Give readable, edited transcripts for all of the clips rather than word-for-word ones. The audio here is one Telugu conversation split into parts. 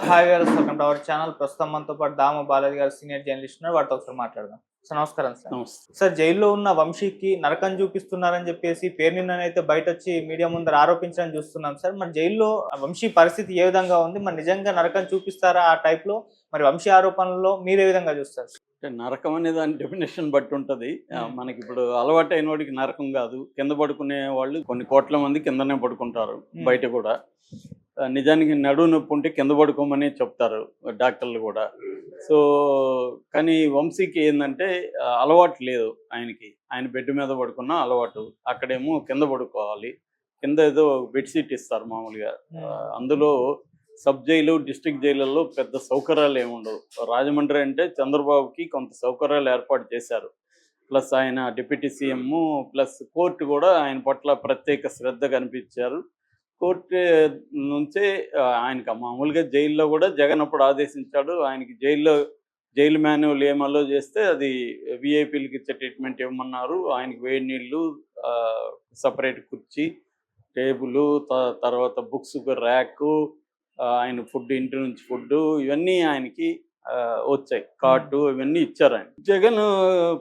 Hi viewers, welcome to our channel. ప్రస్తుతం మనతో పాటు దామ బాలాజీ గారు సీనియర్ జర్నలిస్ట్ ఉన్నారు. వాటితో ఒకసారి మాట్లాడదాం. సార్ నమస్కారం సార్. నమస్తే. సార్, జైల్లో ఉన్న వంశీకి నరకం చూపిస్తున్నారని చెప్పేసి పేరు నిన్ననైతే బయట వచ్చి మీడియా ముందర ఆరోపించడం చూస్తున్నాం సార్. మరి జైల్లో ఆ వంశీ పరిస్థితి ఏ విధంగా ఉంది? మరి నిజంగా నరకం చూపిస్తారా ఆ టైప్ లో? మరి వంశీ ఆరోపణల్లో మీరు ఏ విధంగా చూస్తారు సార్? అంటే నరకం అనే దాని డెఫినేషన్ బట్టి ఉంటుంది. మనకి ఇప్పుడు అలవాటైన వాడికి నరకం కాదు. కింద పడుకునే వాళ్ళు కొన్ని కోట్ల మంది కిందనే పడుకుంటారు, బయట కూడా. నిజానికి నడుము నొప్పి ఉంటే కింద పడుకోమని చెప్తారు డాక్టర్లు కూడా. సో కానీ వంశీకి ఏంటంటే అలవాటు లేదు ఆయనకి. ఆయన బెడ్ మీద పడుకున్న అలవాటు. అక్కడేమో కింద పడుకోవాలి. కింద ఏదో బెడ్షీట్ ఇస్తారు మామూలుగా. అందులో సబ్ జైలు, డిస్ట్రిక్ట్ జైళ్ళల్లో పెద్ద సౌకర్యాలు ఏమి ఉండవు. రాజమండ్రి అంటే చంద్రబాబుకి కొంత సౌకర్యాలు ఏర్పాటు చేశారు. ప్లస్ ఆయన డిప్యూటీ సీఎం, ప్లస్ కోర్టు కూడా ఆయన పట్ల ప్రత్యేక శ్రద్ధ కనిపించారు. కోర్టు నుంచే ఆయనకి మామూలుగా జైల్లో కూడా జగన్ అప్పుడు ఆదేశించాడు. ఆయనకి జైలు మాన్యువల్ ఏం అలో చేస్తే అది విఐపీలకి ఇచ్చే ట్రీట్మెంట్ ఇవ్వమన్నారు. ఆయనకి వేడి నీళ్ళు, సపరేట్ కుర్చీ, టేబుల్, తర్వాత బుక్స్ ర్యాకు, ఆయన ఫుడ్, ఇంటి నుంచి ఫుడ్, ఇవన్నీ ఆయనకి వచ్చాయి. కార్డు ఇవన్నీ ఇచ్చారు ఆయన. జగన్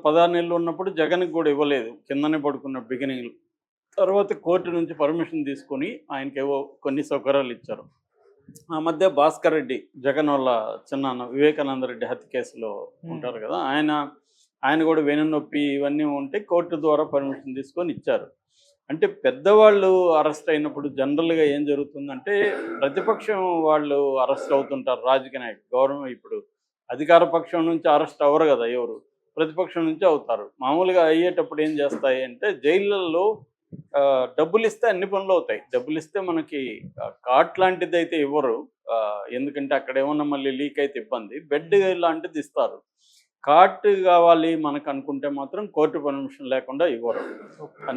16 నెలలు ఉన్నప్పుడు జగన్కి కూడా ఇవ్వలేదు, కిందనే పడుకున్న బిగినింగ్లో. తర్వాత కోర్టు నుంచి పర్మిషన్ తీసుకొని ఆయనకి ఏవో కొన్ని సౌకర్యాలు ఇచ్చారు. ఆ మధ్య భాస్కర్ రెడ్డి, జగన్ వాళ్ళ చిన్నాన్న, వివేకానంద రెడ్డి హత్య కేసులో ఉంటారు కదా, ఆయన కూడా వెన్నునొప్పి ఇవన్నీ ఉంటే కోర్టు ద్వారా పర్మిషన్ తీసుకొని ఇచ్చారు. అంటే పెద్దవాళ్ళు అరెస్ట్ అయినప్పుడు జనరల్గా ఏం జరుగుతుందంటే ప్రతిపక్షం వాళ్ళు అరెస్ట్ అవుతుంటారు. రాజకీయ నాయకులు, గవర్నమెంట్ ఇప్పుడు అధికార పక్షం నుంచి అరెస్ట్ అవ్వరు కదా ఎవరు, ప్రతిపక్షం నుంచి అవుతారు. మామూలుగా అయ్యేటప్పుడు ఏం చేస్తాయి అంటే జైళ్ళల్లో డబ్బులు ఇస్తే అన్ని పనులు అవుతాయి. డబ్బులు ఇస్తే మనకి కార్ట్ లాంటిది అయితే ఇవ్వరు, ఎందుకంటే అక్కడ ఏమన్నా మళ్ళీ లీక్ అయితే ఇబ్బంది. బెడ్ లాంటిది ఇస్తారు. కార్ట్ కావాలి మనకు అనుకుంటే మాత్రం కోర్టు పర్మిషన్ లేకుండా ఇవ్వరు.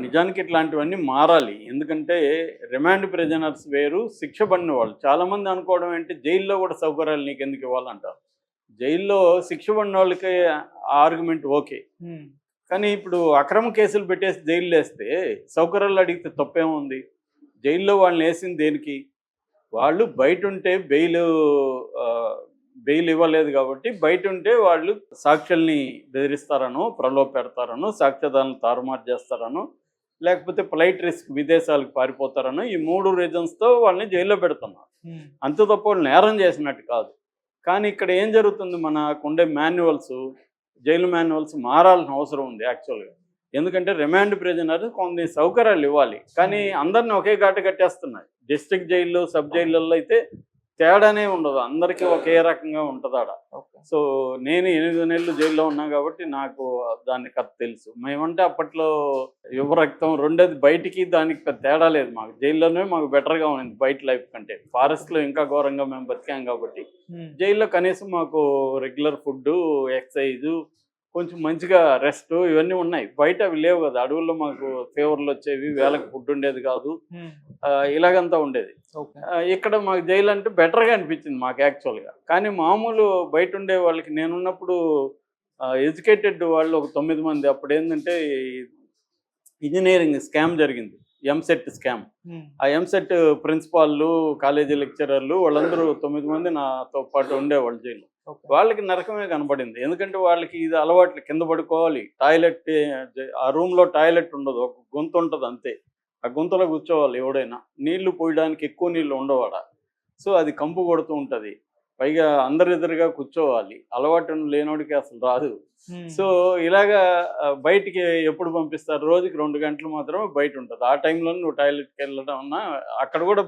నిజానికి ఇట్లాంటివన్నీ మారాలి. ఎందుకంటే రిమాండ్ ప్రిజనర్స్ వేరు, శిక్ష పడిన వాళ్ళు. చాలామంది అనుకోవడం ఏంటి, జైల్లో కూడా సౌకర్యాలు నీకు ఎందుకు ఇవ్వాలంటారు. జైల్లో శిక్ష పడిన వాళ్ళకి ఆర్గ్యుమెంట్ ఓకే, కానీ ఇప్పుడు అక్రమ కేసులు పెట్టేసి జైలు వేస్తే సౌకర్యాలు అడిగితే తప్పేముంది? జైల్లో వాళ్ళని వేసింది దేనికి? వాళ్ళు బయట ఉంటే బెయిల్ ఇవ్వలేదు కాబట్టి, బయట ఉంటే వాళ్ళు సాక్షుల్ని బెదిరిస్తారనో, ప్రలోభ పెడతారనో, సాక్ష్యాధారాలను తారుమారు చేస్తారనో, లేకపోతే ఫ్లైట్ రిస్క్ విదేశాలకు పారిపోతారనో, ఈ 3 రీజన్స్తో వాళ్ళని జైల్లో పెడుతున్నారు. అంతే తప్ప వాళ్ళు నేరం చేసినట్టు కాదు. కానీ ఇక్కడ ఏం జరుగుతుంది, మనకుండే జైలు మాన్యువల్స్ మారాల్సిన అవసరం ఉంది యాక్చువల్గా. ఎందుకంటే రిమాండ్ ప్రిజనర్ కొన్ని సౌకర్యాలు ఇవ్వాలి, కానీ అందరినీ ఒకే ఘాటు కట్టేస్తున్నాయి. డిస్ట్రిక్ట్ జైల్లో, సబ్ జైళ్ళల్లో అయితే తేడానే ఉండదు, అందరికీ ఒకే రకంగా ఉంటుంది ఆడ. సో నేను 8 నెలలు జైల్లో ఉన్నా కాబట్టి నాకు దాని కథ తెలుసు. మేమంటే అప్పట్లో యువ రక్తం రెండోది, బయటికి దానికి పెద్ద తేడా లేదు. మాకు జైల్లోనే మాకు బెటర్గా ఉంది బయట లైఫ్ కంటే. ఫారెస్ట్లో ఇంకా ఘోరంగా మేము బతికాం కాబట్టి జైల్లో కనీసం మాకు రెగ్యులర్ ఫుడ్డు, ఎక్సర్సైజు, కొంచెం మంచిగా రెస్ట్ ఇవన్నీ ఉన్నాయి. బయట అవి లేవు కదా. అడవుల్లో మాకు ఫీవర్లు వచ్చేవి, వేళకు ఫుడ్ ఉండేది కాదు, ఇలాగంతా ఉండేది. ఇక్కడ మాకు జైలు అంటే బెటర్గా అనిపించింది మాకు యాక్చువల్గా. కానీ మామూలు బయట ఉండే వాళ్ళకి, నేనున్నప్పుడు ఎడ్యుకేటెడ్ వాళ్ళు ఒక 9 మంది, అప్పుడు ఏంటంటే ఇంజనీరింగ్ స్కామ్ జరిగింది, ఎంసెట్ స్కామ్. ఆ ఎంసెట్ ప్రిన్సిపాల్లు, కాలేజీ లెక్చరర్లు, వాళ్ళందరూ 9 మంది నాతో పాటు ఉండేవాళ్ళు జైలు. వాళ్ళకి నరకమే కనబడింది. ఎందుకంటే వాళ్ళకి ఇది అలవాట్లు, కింద పడుకోవాలి, టాయిలెట్, ఆ రూమ్లో టాయిలెట్ ఉండదు, ఒక గుంత ఉంటుంది అంతే. ఆ గుంతలో కూర్చోవాలి ఎవడైనా. నీళ్లు పోయడానికి ఎక్కువ నీళ్ళు ఉండవాడ. సో అది కంపు కొడుతూ ఉంటుంది. పైగా అందరి ఎదురుగా కూర్చోవాలి, అలవాటు లేనోడికి అసలు రాదు. సో ఇలాగా బయటికి ఎప్పుడు పంపిస్తారు? రోజుకి 2 గంటలు మాత్రమే బయట ఉంటుంది. ఆ టైంలో నువ్వు టాయిలెట్కి వెళ్ళడం అన్నా, అక్కడ కూడా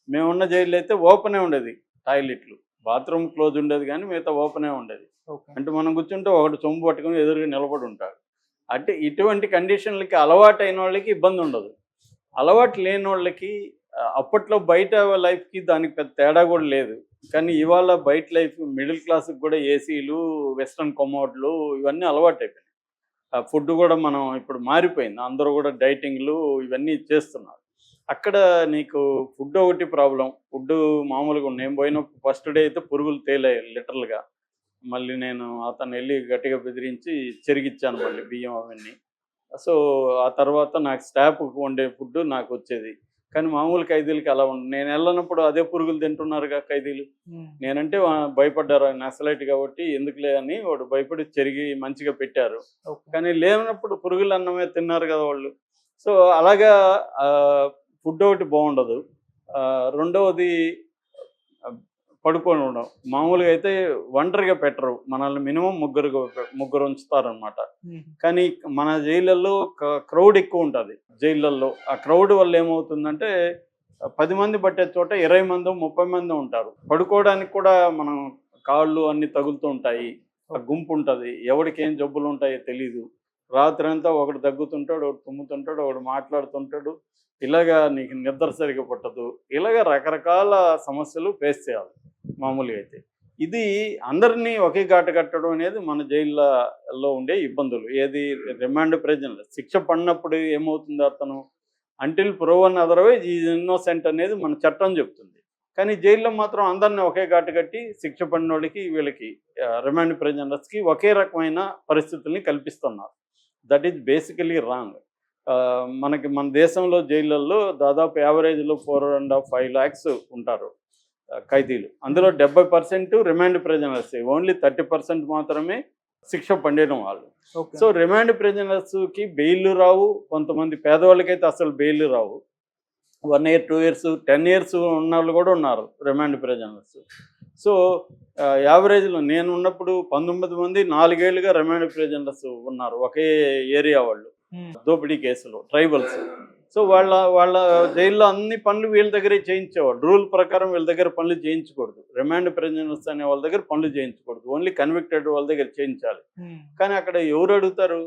మేమున్న జైల్లో అయితే ఓపెనే ఉండేది టాయిలెట్లు. బాత్రూమ్ క్లోజ్ ఉండేది కానీ మిగతా ఓపెనే ఉండేది. అంటే మనం కూర్చుంటే ఒకటి చొంపు పట్టుకుని ఎదురుగా నిలబడి ఉంటాడు. అంటే ఇటువంటి కండిషన్లకి అలవాటు అయిన వాళ్ళకి ఇబ్బంది ఉండదు. అలవాటు లేని వాళ్ళకి అప్పట్లో బయట లైఫ్కి దానికి పెద్ద తేడా కూడా లేదు. కానీ ఇవాళ బయట లైఫ్ మిడిల్ క్లాస్కి కూడా ఏసీలు, వెస్ట్రన్ కమోడ్లు ఇవన్నీ అలవాటు అయిపోయినాయి. ఫుడ్ కూడా మనం ఇప్పుడు మారిపోయింది, అందరూ కూడా డైటింగ్లు ఇవన్నీ చేస్తున్నారు. అక్కడ నీకు ఫుడ్ ఒకటి ప్రాబ్లం. ఫుడ్ మామూలుగా నేను పోయిన ఫస్ట్ డే అయితే పురుగులు తేలాయి లిటరల్గా. మళ్ళీ నేను అతను వెళ్ళి గట్టిగా బెదిరించి చెరిగిచ్చాను మళ్ళీ బియ్యం అవన్నీ. సో ఆ తర్వాత నాకు స్టాఫ్కి వండే ఫుడ్ నాకు వచ్చేది. కానీ మామూలు ఖైదీలకి అలా ఉండదు. నేను వెళ్ళినప్పుడు అదే పురుగులు తింటున్నారుగా ఖైదీలు. నేనంటే భయపడ్డారు ఆయన నక్సలైట్ కాబట్టి ఎందుకులే అని వాడు భయపడి చెరిగి మంచిగా పెట్టారు. కానీ లేనప్పుడు పురుగుల అన్నమే తిన్నారు కదా వాళ్ళు. సో అలాగా ఫుడ్ ఒకటి బాగుండదు. రెండవది పడుకొని ఉండడం. మామూలుగా అయితే ఒంటరిగా పెట్టరు, మనల్ని మినిమం ముగ్గురు ఉంచుతారనమాట. కానీ మన జైళ్ళల్లో క్రౌడ్ ఎక్కువ ఉంటుంది. జైళ్ళల్లో ఆ క్రౌడ్ వల్ల ఏమవుతుందంటే 10 మంది పట్టే చోట 20 మంది 30 మంది ఉంటారు. పడుకోవడానికి కూడా మనం కాళ్ళు అన్ని తగులుతూ ఉంటాయి. ఆ గుంపు ఉంటుంది, ఎవరికి ఏం జబ్బులు ఉంటాయో తెలీదు. రాత్రి అంతా ఒకడు దగ్గుతుంటాడు, ఒకడు తుమ్ముతుంటాడు, ఒకడు మాట్లాడుతుంటాడు. ఇలాగా నీకు నిద్ర సరిగా పట్టదు. ఇలాగ రకరకాల సమస్యలు ఫేస్ చేయాలి మామూలుగా అయితే. ఇది అందరినీ ఒకే ఘాట కట్టడం అనేది మన జైళ్ళలో ఉండే ఇబ్బందులు. ఏది రిమాండ్ ప్రెజెంట్ శిక్ష పడినప్పుడు ఏమవుతుంది, అతను until proven otherwise is innocent అనేది మన చట్టం చెప్తుంది. కానీ జైల్లో మాత్రం అందరినీ ఒకే ఘాటు కట్టి శిక్ష పడిన వాళ్ళకి వీళ్ళకి రిమాండ్ ప్రెజెంటర్స్కి ఒకే రకమైన పరిస్థితుల్ని కల్పిస్తున్నారు. That is basically wrong. మన దేశంలో జైళ్ళల్లో దాదాపు యావరేజ్లో 4.5 lakhs ఉంటారు ఖైదీలు. అందులో 70% రిమాండ్ ప్రిజనర్స్, ఓన్లీ 30% మాత్రమే శిక్ష పండిన వాళ్ళు. సో రిమాండ్ ప్రిజనర్స్కి బెయిల్ రావు. కొంతమంది పేదవాళ్ళకైతే అసలు బెయిల్ రావు. 1 year 2 years 10 years ఉన్న వాళ్ళు కూడా ఉన్నారు రిమాండ్ ప్రిజనర్స్. సో యావరేజ్లో నేను ఉన్నప్పుడు 19 మంది 4 ఏళ్ళుగా రిమాండ్ ప్రిజనర్స్ ఉన్నారు ఒకే ఏరియా వాళ్ళు. దోపిడీ కేసులు ట్రైబల్స్. సో వాళ్ళ జైల్లో అన్ని పనులు వీళ్ళ దగ్గరే చేయించేవాళ్ళు. రూల్ ప్రకారం వీళ్ళ దగ్గర పనులు చేయించకూడదు. రిమాండ్ ప్రిజనర్స్ అనే వాళ్ళ దగ్గర పనులు చేయించకూడదు, ఓన్లీ కన్విక్టెడ్ వాళ్ళ దగ్గర చేయించాలి. కానీ అక్కడ ఎవరు అడుగుతారు,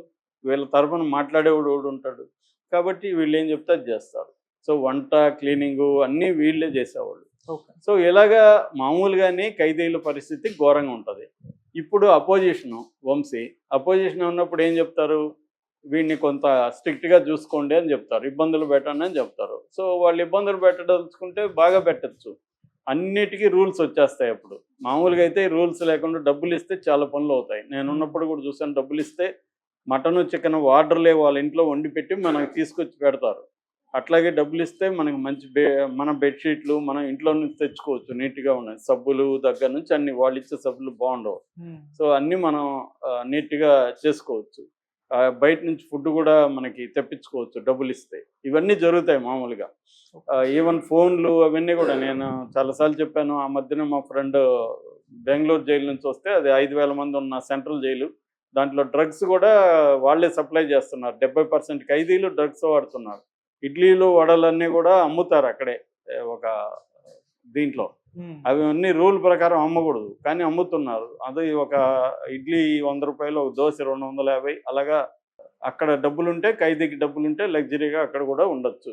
వీళ్ళ తరఫున మాట్లాడేవాడు ఉంటాడు. కాబట్టి వీళ్ళు ఏం చెప్తే అది చేస్తారు. సో వంట క్లీనింగు అన్నీ వీళ్ళే చేసేవాళ్ళు. సో ఇలాగా మామూలుగానే ఖైదీల పరిస్థితి ఘోరంగా ఉంటుంది. ఇప్పుడు అపోజిషను వంశీ అపోజిషన్ ఉన్నప్పుడు ఏం చెప్తారు, వీడిని కొంత స్ట్రిక్ట్గా చూసుకోండి అని చెప్తారు, ఇబ్బందులు పెట్టండి అని చెప్తారు. సో వాళ్ళు ఇబ్బందులు పెట్టదలుచుకుంటే బాగా పెట్టచ్చు. అన్నిటికీ రూల్స్ వచ్చేస్తాయి. అప్పుడు మామూలుగా అయితే రూల్స్ లేకుండా డబ్బులు ఇస్తే చాలా పనులు అవుతాయి. నేను ఉన్నప్పుడు కూడా చూసాను, డబ్బులు ఇస్తే మటను చికెన్ వాటర్లే వాళ్ళ ఇంట్లో వండి పెట్టి మనకు తీసుకొచ్చి పెడతారు. అట్లాగే డబ్బులు ఇస్తే మనకు మంచి మన బెడ్షీట్లు మనం ఇంట్లో నుంచి తెచ్చుకోవచ్చు, నీట్గా ఉన్నాయి. సబ్బులు దగ్గర నుంచి అన్ని వాళ్ళు ఇచ్చే సబ్బులు బాగుండవు. సో అన్నీ మనం నీట్గా చేసుకోవచ్చు. బయట నుంచి ఫుడ్ కూడా మనకి తెప్పించుకోవచ్చు డబ్బులు ఇస్తే. ఇవన్నీ జరుగుతాయి మామూలుగా. ఈవెన్ ఫోన్లు అవన్నీ కూడా నేను చాలాసార్లు చెప్పాను. ఆ మధ్యన మా ఫ్రెండ్ బెంగళూరు జైలు నుంచి వస్తే, అది 5,000 మంది ఉన్న సెంట్రల్ జైలు, దాంట్లో డ్రగ్స్ కూడా వాళ్ళే సప్లై చేస్తున్నారు. 70% ఖైదీలు డ్రగ్స్ వాడుతున్నారు. ఇడ్లీలు వడలన్నీ కూడా అమ్ముతారు అక్కడే ఒక దీంట్లో. అవి అన్నీ రూల్ ప్రకారం అమ్మకూడదు, కానీ అమ్ముతున్నారు. అది ఒక ఇడ్లీ 100 రూపాయలు, ఒక దోశ 250. అలాగా అక్కడ డబ్బులుంటే, ఖైదీకి డబ్బులుంటే లగ్జరీగా అక్కడ కూడా ఉండొచ్చు.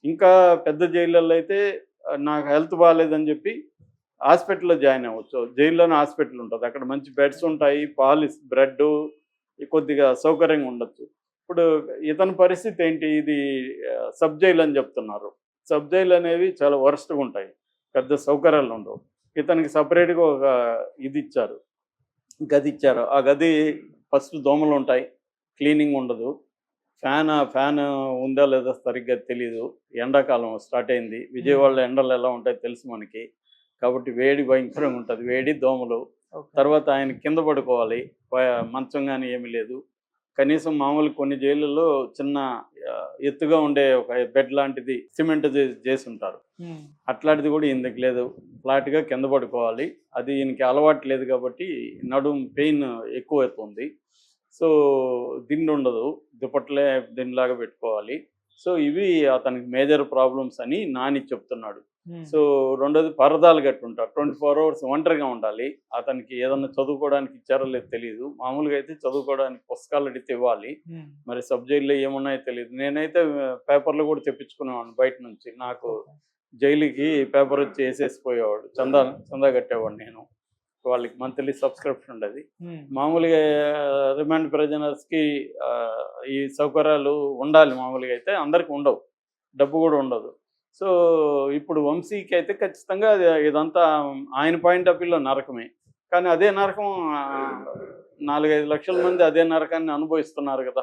ఇంకా పెద్ద జైళ్ళల్లో అయితే నాకు హెల్త్ బాగాలేదని చెప్పి హాస్పిటల్లో జాయిన్ అవ్వచ్చు. జైల్లోనే హాస్పిటల్ ఉంటుంది, అక్కడ మంచి బెడ్స్ ఉంటాయి, పాలు బ్రెడ్ కొద్దిగా సౌకర్యంగా ఉండొచ్చు. ఇప్పుడు ఇతని పరిస్థితి ఏంటి, ఇది సబ్ జైలు అని చెప్తున్నారు. సబ్ జైలు అనేవి చాలా వరస్ట్గా ఉంటాయి, పెద్ద సౌకర్యాలు ఉండవు. ఇతనికి సపరేట్గా ఒక ఇది ఇచ్చారు, గది ఇచ్చారు. ఆ గది ఫస్ట్ దోమలు ఉంటాయి, క్లీనింగ్ ఉండదు, ఫ్యాన్ ఉందా లేదా సరిగ్గా తెలీదు. ఎండాకాలం స్టార్ట్ అయింది, విజయవాడలో ఎండలు ఎలా ఉంటాయో తెలుసు మనకి. కాబట్టి వేడి భయంకరంగా ఉంటుంది, వేడి దోమలు. తర్వాత ఆయన కింద పడుకోవాలి, మంచం కానీ ఏమీ లేదు. కనీసం మామూలు కొన్ని జైళ్ళల్లో చిన్న ఎత్తుగా ఉండే ఒక బెడ్ లాంటిది సిమెంట్ చేసి ఉంటారు, అట్లాంటిది కూడా ఈయనకి లేదు. ఫ్లాట్గా కింద పడుకోవాలి. అది ఈయనకి అలవాటు లేదు కాబట్టి నడుము పెయిన్ ఎక్కువ అవుతుంది. సో దిండు ఉండదు, దుప్పట్లే దిండులాగా పెట్టుకోవాలి. సో ఇవి అతనికి మేజర్ ప్రాబ్లమ్స్ అని నాని చెప్తున్నాడు. సో రెండోది పరదాలు కట్టి ఉంటారు, 24 hours ఒంటరిగా ఉండాలి. అతనికి ఏదన్నా చదువుకోవడానికి ఇచ్చారో లేదు తెలియదు. మామూలుగా అయితే చదువుకోవడానికి పుస్తకాలు అడిగితే ఇవ్వాలి, మరి సబ్ జైల్లో ఏమున్నాయో తెలియదు. నేనైతే పేపర్లు కూడా తెప్పించుకునేవాడిని బయట నుంచి. నాకు జైలుకి పేపర్ వచ్చి వేసేసిపోయేవాడు, చందా కట్టేవాడు నేను. వాళ్ళకి మంత్లీ సబ్స్క్రిప్షన్ ఉండేది. మామూలుగా రిమాండ్ ప్రిజనర్స్కి ఈ సౌకర్యాలు ఉండాలి. మామూలుగా అయితే అందరికి ఉండవు, డబ్బు కూడా ఉండదు. సో ఇప్పుడు వంశీకి అయితే ఖచ్చితంగా ఇదంతా ఆయన పాయింట్ ఆఫ్ వ్యూలో నరకమే. కానీ అదే నరకం 4-5 లక్షల మంది అదే నరకాన్ని అనుభవిస్తున్నారు కదా,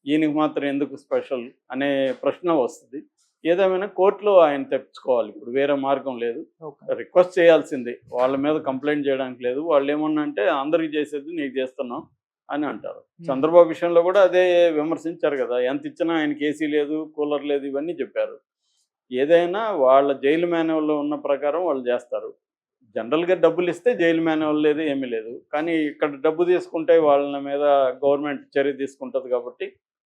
ఈయనకి మాత్రం ఎందుకు స్పెషల్ అనే ప్రశ్న వస్తుంది. ఏదేమైనా కోర్టులో ఆయన తెప్పించుకోవాలి. ఇప్పుడు వేరే మార్గం లేదు. ఓకే. రిక్వెస్ట్ చేయాల్సిందే. వాళ్ళ మీద కంప్లెయింట్ చేయడానికి లేదు. వాళ్ళు ఏమన్నా అంటే అందరికి చేసేది నీకు చేస్తున్నాం అని అంటారు. చంద్రబాబు విషయంలో కూడా అదే విమర్శించారు కదా! ఎంత ఇచ్చినా ఆయనకి ఏసీ లేదు, కూలర్ లేదు ఇవన్నీ చెప్పారు. ఏదైనా వాళ్ళ జైలు మాన్యువల్‌లో ఉన్న ప్రకారం వాళ్ళు చేస్తారు. జనరల్‌గా డబ్బులిస్తే జైలు మాన్యువల్ లేదు, ఏమీ లేదు. కానీ ఇక్కడ డబ్బు తీసుకుంటే వాళ్ళ మీద గవర్నమెంట్ చర్య తీసుకుంటది కాబట్టి